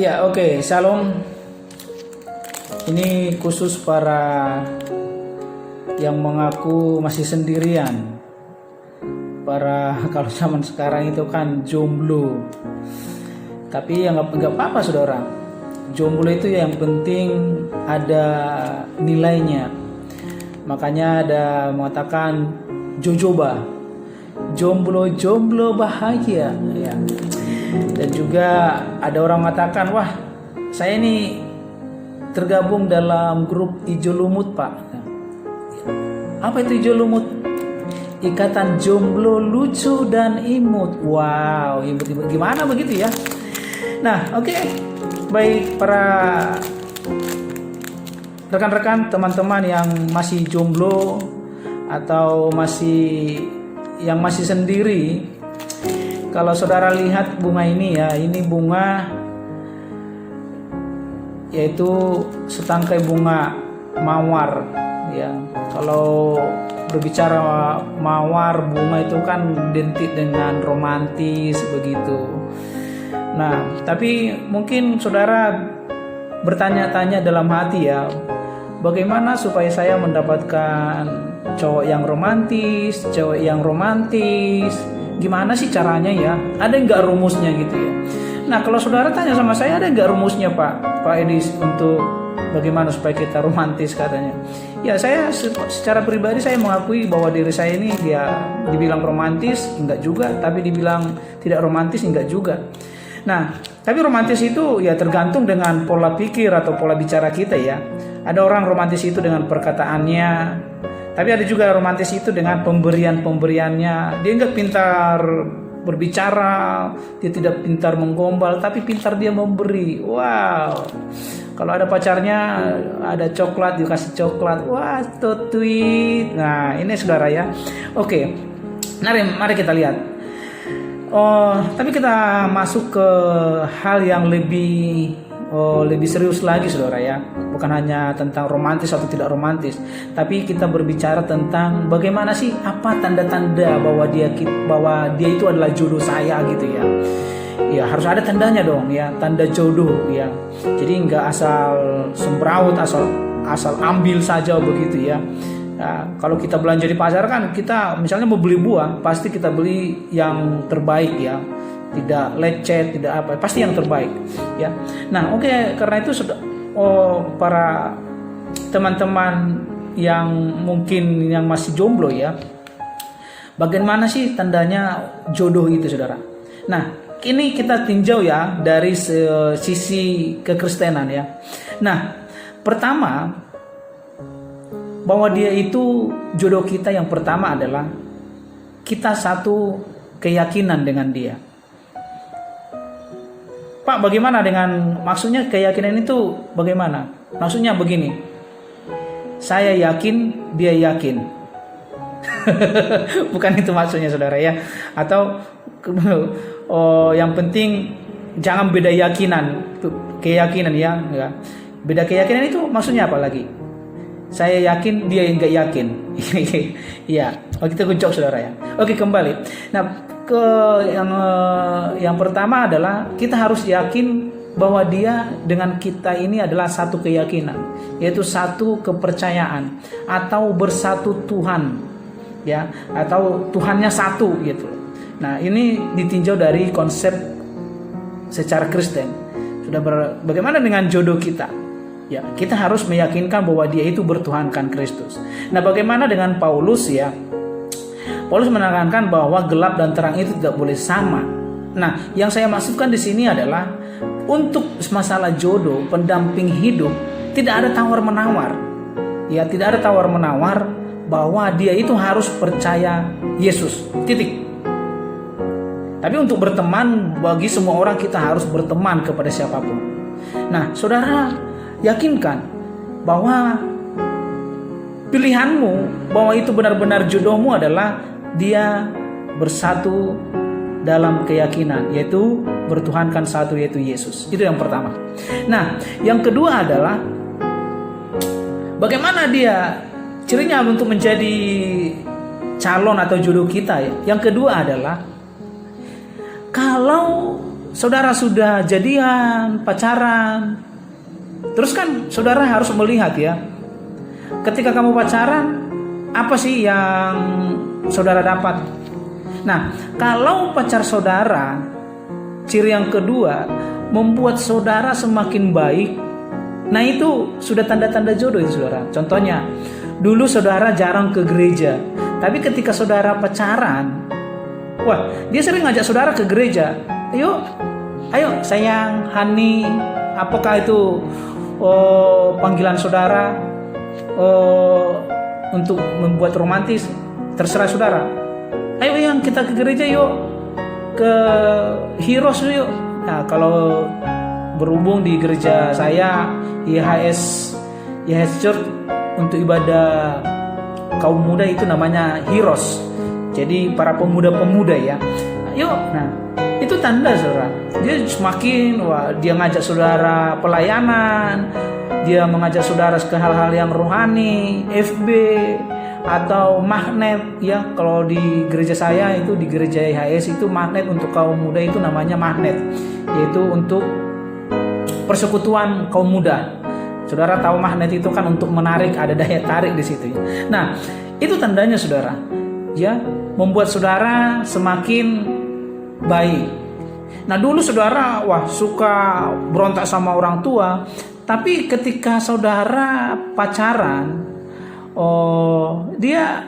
Ya, oke, Shalom. Ini khusus para yang mengaku masih sendirian. Para kalau zaman sekarang itu kan jomblo. Tapi ya nggak apa-apa, saudara. Jomblo itu yang penting ada nilainya. Makanya ada mengatakan jojoba, jomblo bahagia, ya. Dan juga ada orang mengatakan, wah, saya ini tergabung dalam grup Ijo Lumut, Pak. Apa itu Ijo Lumut? Ikatan jomblo lucu dan imut. Wow, imut-imut gimana begitu ya? Nah, oke. Baik para rekan-rekan, teman-teman yang masih jomblo atau yang masih sendiri. Kalau saudara lihat bunga ini ya, ini bunga yaitu setangkai bunga mawar ya. Kalau berbicara mawar, bunga itu kan identik dengan romantis begitu. Nah, tapi mungkin saudara bertanya-tanya dalam hati ya, bagaimana supaya saya mendapatkan cowok yang romantis, cewek yang romantis? Gimana sih caranya ya? Ada nggak rumusnya gitu ya? Nah, kalau saudara tanya sama saya, ada nggak rumusnya Pak Edis untuk bagaimana supaya kita romantis katanya? Ya, saya secara pribadi saya mengakui bahwa diri saya ini dia dibilang romantis enggak juga, tapi dibilang tidak romantis enggak juga. Nah, tapi romantis itu ya tergantung dengan pola pikir atau pola bicara kita ya. Ada orang romantis itu dengan perkataannya, tapi ada juga romantis itu dengan pemberiannya. Dia nggak pintar berbicara, dia tidak pintar menggombal, tapi pintar dia memberi. Wow, kalau ada pacarnya, ada coklat, dikasih coklat. Wah, tweet. Nah, ini saudara ya. Oke, mari kita lihat. Tapi kita masuk ke hal yang lebih serius lagi, saudara ya. Bukan hanya tentang romantis atau tidak romantis, tapi kita berbicara tentang bagaimana sih, apa tanda-tanda bahwa dia itu adalah jodoh saya gitu ya. Ya harus ada tandanya dong ya, tanda jodoh ya. Jadi nggak asal sembraut, asal ambil saja begitu ya. Nah, kalau kita belanja di pasar kan, kita misalnya mau beli buah, pasti kita beli yang terbaik ya. Tidak lecet, tidak apa, pasti yang terbaik ya. Nah, oke, karena itu para teman-teman yang mungkin yang masih jomblo ya, bagaimana sih tandanya jodoh itu, saudara? Nah, ini kita tinjau ya dari sisi kekristenan ya. Nah, pertama, bahwa dia itu jodoh kita yang pertama adalah kita satu keyakinan dengan dia. Pak, bagaimana dengan maksudnya keyakinan itu bagaimana? Maksudnya begini, saya yakin, dia yakin. Bukan itu maksudnya, saudara ya. Atau yang penting jangan beda keyakinan ya. Beda keyakinan itu maksudnya apa lagi? Saya yakin, dia enggak yakin. Ya, kita kucok, saudara ya. Oke, kembali. Nah, yang pertama adalah kita harus yakin bahwa dia dengan kita ini adalah satu keyakinan, yaitu satu kepercayaan atau bersatu Tuhan ya, atau Tuhannya satu gitu. Nah, ini ditinjau dari konsep secara Kristen. Bagaimana dengan jodoh kita? Ya, kita harus meyakinkan bahwa dia itu bertuhankan Kristus. Nah, bagaimana dengan Paulus ya? Paulus menekankan bahwa gelap dan terang itu tidak boleh sama. Nah, yang saya maksudkan di sini adalah untuk masalah jodoh, pendamping hidup, tidak ada tawar-menawar. Ya, tidak ada tawar-menawar bahwa dia itu harus percaya Yesus. Titik. Tapi untuk berteman, bagi semua orang kita harus berteman kepada siapapun. Nah, saudara, yakinkan bahwa pilihanmu, bahwa itu benar-benar jodohmu adalah dia bersatu dalam keyakinan, yaitu bertuhankan satu, yaitu Yesus. Itu yang pertama. Nah, yang kedua adalah bagaimana dia cirinya untuk menjadi calon atau jodoh kita ya. Yang kedua adalah kalau saudara sudah jadian, pacaran, terus kan saudara harus melihat ya, ketika kamu pacaran, apa sih yang saudara dapat? Nah, kalau pacar saudara, ciri yang kedua, membuat saudara semakin baik, nah itu sudah tanda-tanda jodoh itu saudara. Contohnya, dulu saudara jarang ke gereja, tapi ketika saudara pacaran, wah, dia sering ngajak saudara ke gereja. Ayo sayang, honey, apakah itu panggilan saudara untuk membuat romantis? Terserah saudara. Ayo yang kita ke gereja yuk, ke Heroes yuk. Nah, kalau berhubung di gereja saya YHS Church, untuk ibadah kaum muda itu namanya Heroes. Jadi para pemuda-pemuda ya. Yuk, nah itu tanda saudara. Dia semakin, dia ngajak saudara pelayanan, dia mengajak saudara ke hal-hal yang rohani, FB atau magnet ya. Kalau di gereja saya itu, di gereja IHS itu magnet untuk kaum muda itu namanya magnet, yaitu untuk persekutuan kaum muda. Saudara tahu magnet itu kan untuk menarik, ada daya tarik di situ. Nah, itu tandanya saudara. Ya, membuat saudara semakin baik. Nah, dulu saudara suka berontak sama orang tua, tapi ketika saudara pacaran, dia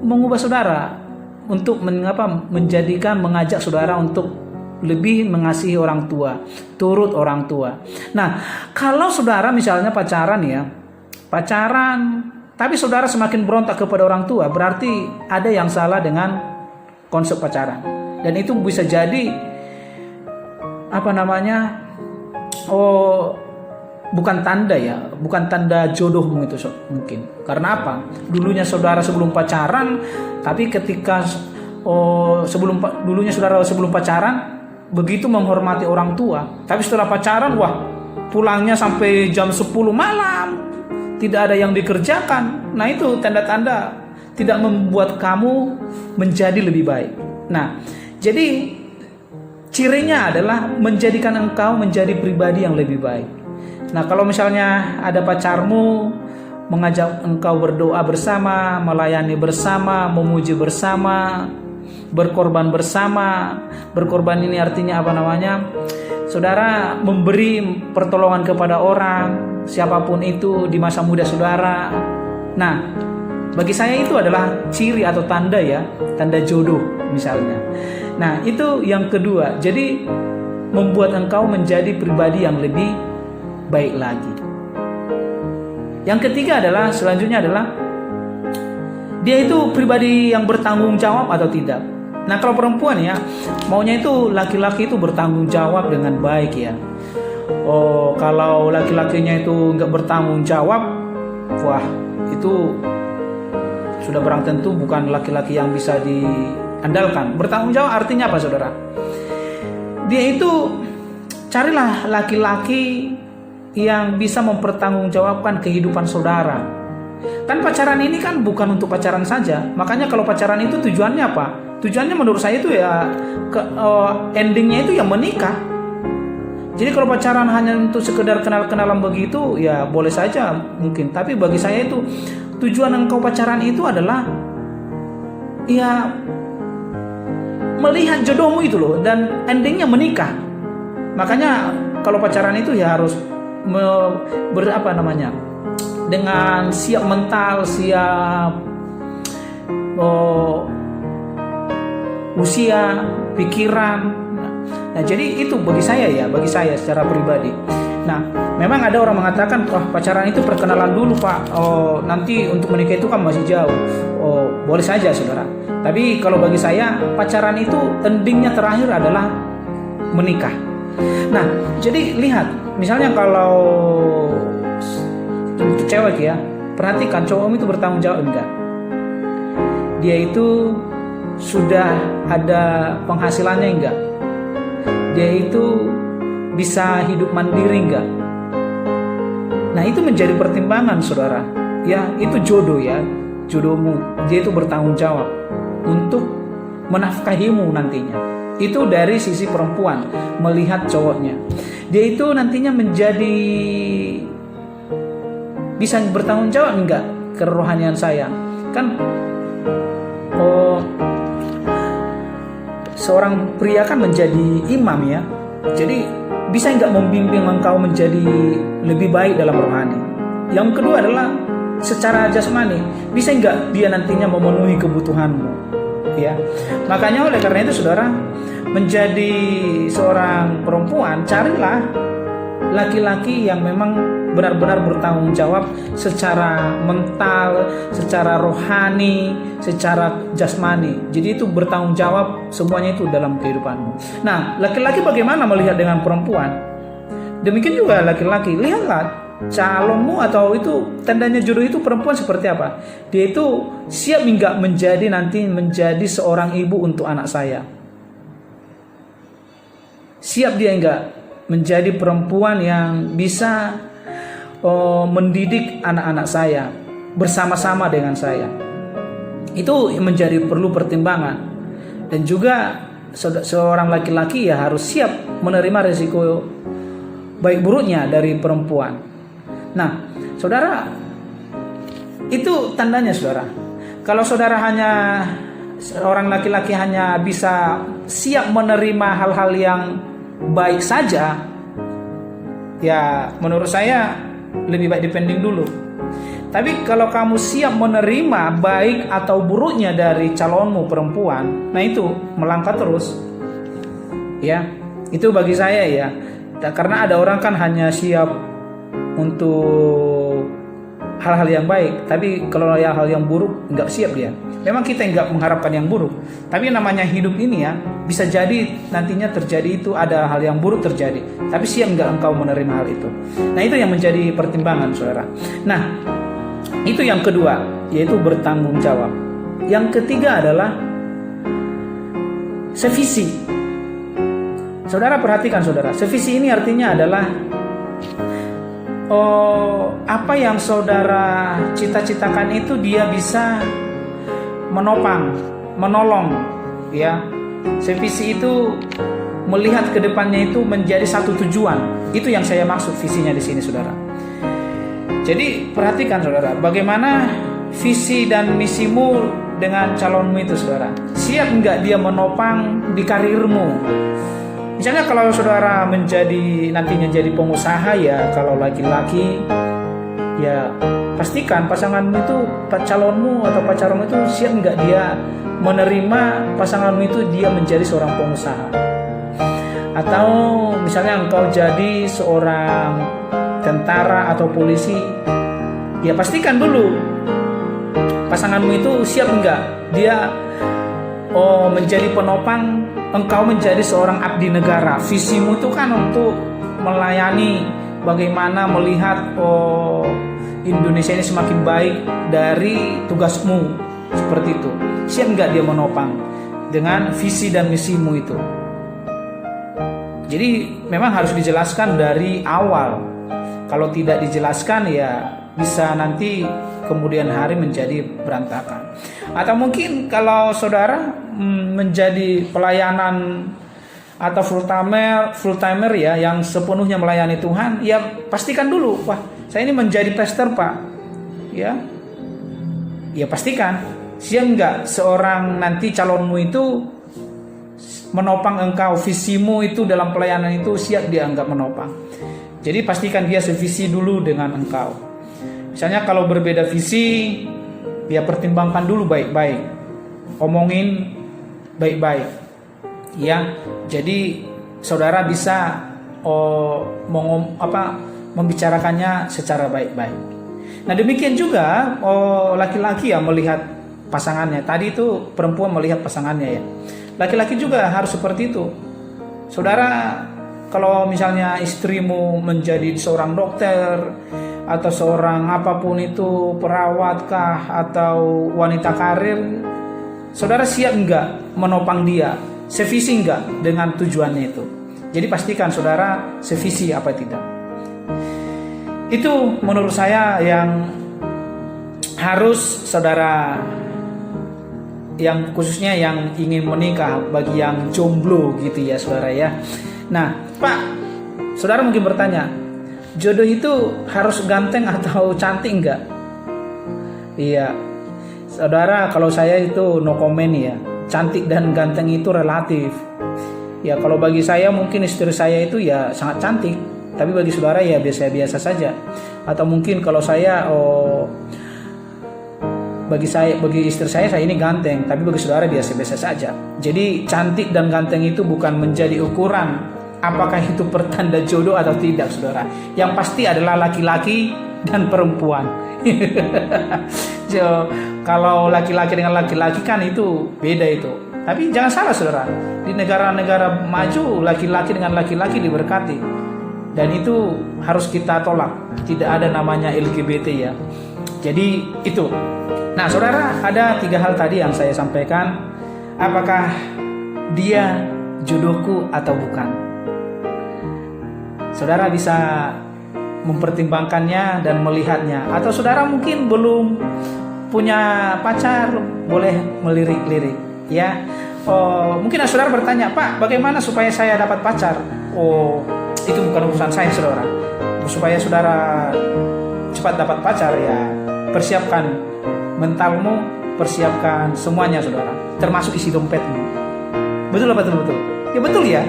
mengubah saudara untuk mengajak saudara untuk lebih mengasihi orang tua, turut orang tua. Nah, kalau saudara misalnya pacaran tapi saudara semakin berontak kepada orang tua, berarti ada yang salah dengan konsep pacaran. Dan itu bisa jadi bukan tanda ya, bukan tanda jodohmu itu mungkin. Karena apa? Dulunya saudara sebelum pacaran, tapi ketika sebelum pacaran begitu menghormati orang tua, tapi setelah pacaran pulangnya sampai jam 10 malam, tidak ada yang dikerjakan. Nah, itu tanda-tanda tidak membuat kamu menjadi lebih baik. Nah, jadi cirinya adalah menjadikan engkau menjadi pribadi yang lebih baik. Nah, kalau misalnya ada pacarmu mengajak engkau berdoa bersama, melayani bersama, memuji bersama, berkorban bersama. Berkorban ini artinya saudara memberi pertolongan kepada orang, siapapun itu di masa muda saudara. Nah, bagi saya itu adalah ciri atau tanda ya, tanda jodoh misalnya. Nah, itu yang kedua. Jadi membuat engkau menjadi pribadi yang lebih baik lagi. Yang ketiga selanjutnya adalah dia itu pribadi yang bertanggung jawab atau tidak. Nah, kalau perempuan ya, maunya itu laki-laki itu bertanggung jawab dengan baik ya. Kalau laki-lakinya itu nggak bertanggung jawab, itu sudah barang tentu bukan laki-laki yang bisa diandalkan. Bertanggung jawab artinya apa saudara? Dia itu carilah laki-laki yang bisa mempertanggungjawabkan kehidupan saudara. Kan pacaran ini kan bukan untuk pacaran saja. Makanya kalau pacaran itu tujuannya apa? Tujuannya menurut saya itu ya endingnya itu ya menikah. Jadi kalau pacaran hanya untuk sekedar kenal-kenalan begitu ya boleh saja mungkin. Tapi bagi saya itu tujuan engkau pacaran itu adalah ya melihat jodohmu itu loh, dan endingnya menikah. Makanya kalau pacaran itu ya harus dengan siap mental, siap usia, pikiran. Nah, jadi itu bagi saya secara pribadi. Nah, memang ada orang mengatakan, pacaran itu perkenalan dulu Pak. Nanti untuk menikah itu kan masih jauh. Boleh saja saudara. Tapi kalau bagi saya pacaran itu endingnya terakhir adalah menikah. Nah, jadi lihat, misalnya kalau untuk cewek ya, perhatikan cowok itu bertanggung jawab enggak? Dia itu sudah ada penghasilannya enggak? Dia itu bisa hidup mandiri enggak? Nah, itu menjadi pertimbangan saudara. Ya, itu jodoh ya, jodohmu. Dia itu bertanggung jawab untuk menafkahimu nantinya. Itu dari sisi perempuan melihat cowoknya. Dia itu nantinya menjadi bisa bertanggung jawab enggak kerohanian saya? Kan seorang pria kan menjadi imam ya. Jadi bisa enggak membimbing engkau menjadi lebih baik dalam rohani? Yang kedua adalah secara jasmani, bisa enggak dia nantinya memenuhi kebutuhanmu? Ya. Makanya oleh karena itu saudara, menjadi seorang perempuan, carilah laki-laki yang memang benar-benar bertanggung jawab secara mental, secara rohani, secara jasmani. Jadi itu bertanggung jawab semuanya itu dalam kehidupanmu. Nah, laki-laki bagaimana melihat dengan perempuan? Demikian juga laki-laki, lihatlah calonmu atau itu tandanya jodoh itu perempuan seperti apa. Dia itu siap enggak menjadi seorang ibu untuk anak saya? Siap dia enggak menjadi perempuan yang bisa mendidik anak-anak saya bersama-sama dengan saya? Itu menjadi perlu pertimbangan. Dan juga seorang laki-laki ya harus siap menerima resiko baik buruknya dari perempuan. Nah, saudara, itu tandanya saudara. Kalau saudara hanya seorang laki-laki hanya bisa siap menerima hal-hal yang baik saja, ya menurut saya lebih baik dipending dulu. Tapi kalau kamu siap menerima baik atau buruknya dari calonmu perempuan, nah itu melangkah terus. Ya, itu bagi saya ya. Karena ada orang kan hanya siap untuk hal-hal yang baik, tapi kalau hal yang buruk nggak siap dia. Memang kita nggak mengharapkan yang buruk, tapi namanya hidup ini ya, bisa jadi nantinya terjadi itu ada hal yang buruk terjadi, tapi siap nggak engkau menerima hal itu? Nah itu yang menjadi pertimbangan saudara. Nah itu yang kedua, yaitu bertanggung jawab. Yang ketiga adalah sevisi. Saudara perhatikan saudara, sevisi ini artinya adalah apa yang saudara cita-citakan itu dia bisa menopang, menolong, ya. Sevisi itu melihat ke depannya itu menjadi satu tujuan. Itu yang saya maksud visinya di sini, saudara. Jadi perhatikan saudara, bagaimana visi dan misimu dengan calonmu itu, saudara. Siap enggak dia menopang di karirmu? Misalnya kalau saudara nantinya jadi pengusaha ya, kalau laki-laki ya pastikan pasanganmu itu, calonmu atau pacarmu itu siap enggak dia menerima pasanganmu itu dia menjadi seorang pengusaha. Atau misalnya engkau jadi seorang tentara atau polisi, ya pastikan dulu pasanganmu itu siap enggak dia menjadi penopang engkau menjadi seorang abdi negara. Visimu itu kan untuk melayani, bagaimana melihat Indonesia ini semakin baik dari tugasmu, seperti itu. Siap enggak dia menopang dengan visi dan misimu itu? Jadi memang harus dijelaskan dari awal. Kalau tidak dijelaskan ya bisa nanti kemudian hari menjadi berantakan. Atau mungkin kalau saudara menjadi pelayanan atau full timer ya, yang sepenuhnya melayani Tuhan, ya pastikan dulu, wah saya ini menjadi pastor Pak, ya pastikan siap enggak seorang nanti calonmu itu menopang engkau, visimu itu dalam pelayanan itu siap dia enggak menopang. Jadi pastikan dia sevisi dulu dengan engkau. Misalnya kalau berbeda visi, ya pertimbangkan dulu baik-baik, omongin baik-baik, ya. Jadi saudara bisa membicarakannya secara baik-baik. Nah demikian juga laki-laki ya melihat pasangannya. Tadi itu perempuan melihat pasangannya ya. Laki-laki juga harus seperti itu. Saudara, kalau misalnya istrimu menjadi seorang dokter atau seorang apapun itu, perawatkah atau wanita karir, saudara siap enggak menopang dia? Sevisi enggak dengan tujuannya itu? Jadi pastikan saudara sevisi apa tidak. Itu menurut saya yang harus saudara yang khususnya yang ingin menikah, bagi yang jomblo gitu ya saudara ya. Nah Pak, saudara mungkin bertanya, jodoh itu harus ganteng atau cantik enggak? Iya saudara, kalau saya itu no comment ya. Cantik dan ganteng itu relatif. Ya kalau bagi saya mungkin istri saya itu ya sangat cantik, tapi bagi saudara ya biasa-biasa saja. Atau mungkin kalau saya bagi istri saya ini ganteng, tapi bagi saudara biasa-biasa saja. Jadi cantik dan ganteng itu bukan menjadi ukuran apakah itu pertanda jodoh atau tidak saudara. Yang pasti adalah laki-laki dan perempuan. So, kalau laki-laki dengan laki-laki kan itu beda itu. Tapi jangan salah saudara, di negara-negara maju laki-laki dengan laki-laki diberkati, dan itu harus kita tolak. Tidak ada namanya LGBT ya. Jadi itu. Nah saudara, ada 3 hal tadi yang saya sampaikan. Apakah dia jodohku atau bukan? Saudara bisa mempertimbangkannya dan melihatnya. Atau saudara mungkin belum punya pacar, boleh melirik-lirik ya. Mungkin saudara bertanya, Pak bagaimana supaya saya dapat pacar? Itu bukan urusan saya saudara. Supaya saudara cepat dapat pacar ya, persiapkan mentalmu, persiapkan semuanya saudara, termasuk isi dompetmu. Betul apa betul? Ya betul ya.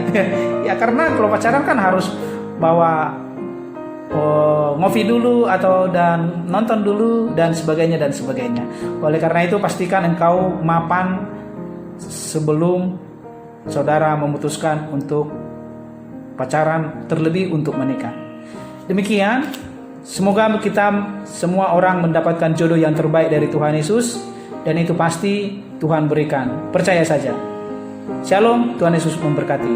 Ya karena kalau pacaran kan harus bawa ngopi dulu dan nonton dulu dan sebagainya dan sebagainya. Oleh karena itu pastikan engkau mapan sebelum saudara memutuskan untuk pacaran, terlebih untuk menikah. Demikian, semoga kita semua orang mendapatkan jodoh yang terbaik dari Tuhan Yesus, dan itu pasti Tuhan berikan. Percaya saja. Shalom, Tuhan Yesus memberkati.